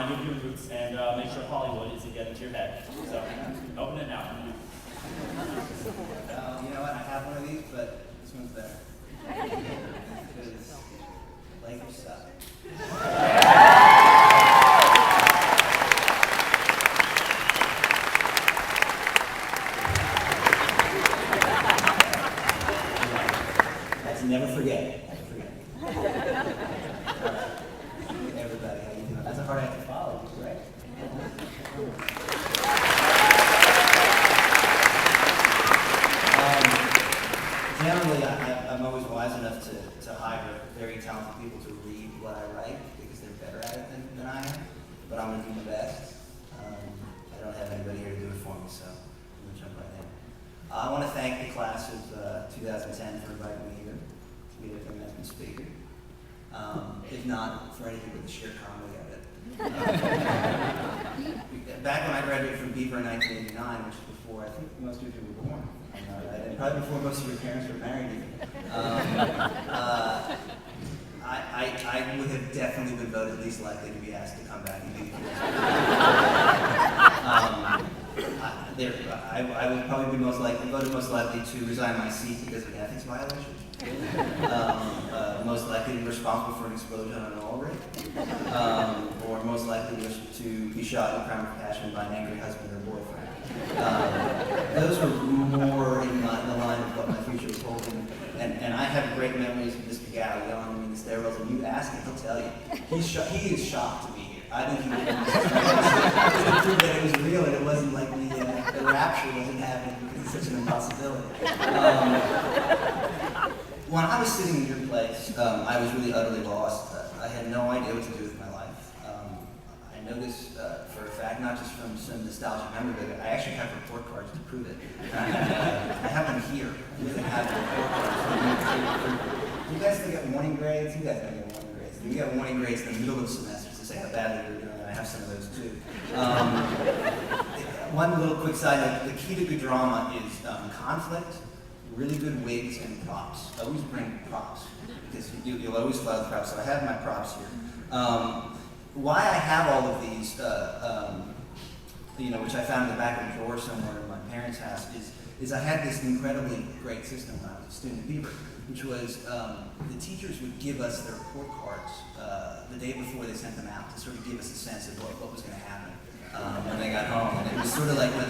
remind you of your roots and make sure Hollywood isn't getting to your head. So, open it now. You know what? I have one of these, but this one's better. Because Lakers suck. Never forget. Never forget. Everybody, how you doing? That's a hard act to follow, right? Generally, I'm always wise enough to hire very talented people to read what I write because they're better at it than I am. But I'm going to do my best. I don't have anybody here to do it for me, so I'm going to jump right in. I want to thank the class of 2010 for inviting me here. Be a commencement speaker. If not, for anything but the sheer comedy of it. Back when I graduated from Beaver in 1989, which is before I think most of you were born, and probably before most of your parents were married even, I would have definitely been voted least likely to be asked to come back and be I would probably be voted most likely to resign my seat because of an ethics violation. Most likely to be responsible for an explosion on an oil rig, or most likely to be shot in a crime of passion by an angry husband or boyfriend. Those were more in the line of what my future was holding, and I have great memories of Mr. Gallo yelling in the stairwells, and you ask him, he'll tell you. He is shocked to be here. I think he would prove that it was real and it wasn't like the rapture wasn't happening because it's such an impossibility. When I was sitting in your place, I was really utterly lost. I had no idea what to do with my life. I know this for a fact, not just from some nostalgic memory, but I actually have report cards to prove it. I have them here. I really have report cards. You guys still get warning grades? You guys don't get warning grades. You get warning grades in the middle of semesters to say how badly you're doing, and I have some of those too. One little quick side note, the key to good drama is conflict, really good wigs, and props. Always bring props, because you'll always fly with props, so I have my props here. Why I have all of these, which I found in the back of a drawer somewhere in my parents' house, is I had this incredibly great system when I was a student at Beaver, which was the teachers would give us their report cards the day before they sent them out to sort of give us a sense of what was going to happen when they got home. And it was sort of like when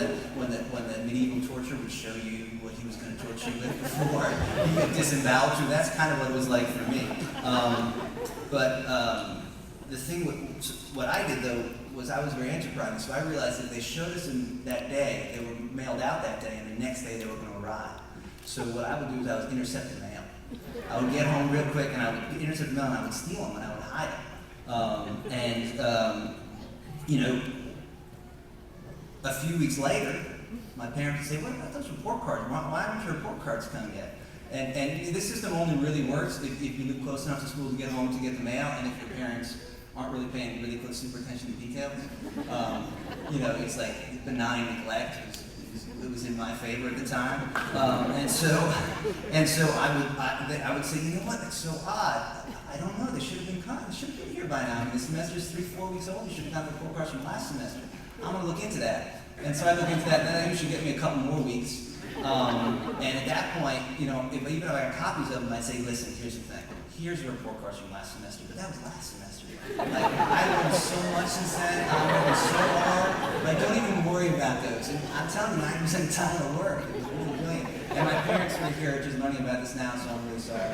the medieval torturer would show you what he was going to torture you with before he could disembowel you. That's kind of what it was like for me. The thing, what I did though, was I was very enterprising, so I realized that they showed us that day, they were mailed out that day, and the next day they were going to arrive. So what I would do is I would intercept the mail. I would get home real quick, and I would intercept the mail, and I would steal them, and I would hide them. A few weeks later, my parents would say, "What about those report cards? Why haven't your report cards come yet?" And this system only really works if you live close enough to school to get home to get the mail, and if your parents aren't really paying really close super attention to details. It's like benign neglect. It was in my favor at the time, and so I would say, you know what? That's so odd. I don't know. They should have been here by now. I mean, the semester's 3-4 weeks old. You should have gotten the report cards from last semester. I'm going to look into that. And so I look into that, and then that usually get me a couple more weeks. And at that point, even if I got copies of them, I'd say, listen, here's the thing. Here's your report cards from last semester, but that was last semester. Like, I learned so much since then. I worked so hard. Like, don't even worry about those. And I'm telling you, 90% of the time it'll work. It was really brilliant. And my parents are here just learning about this now, so I'm really sorry.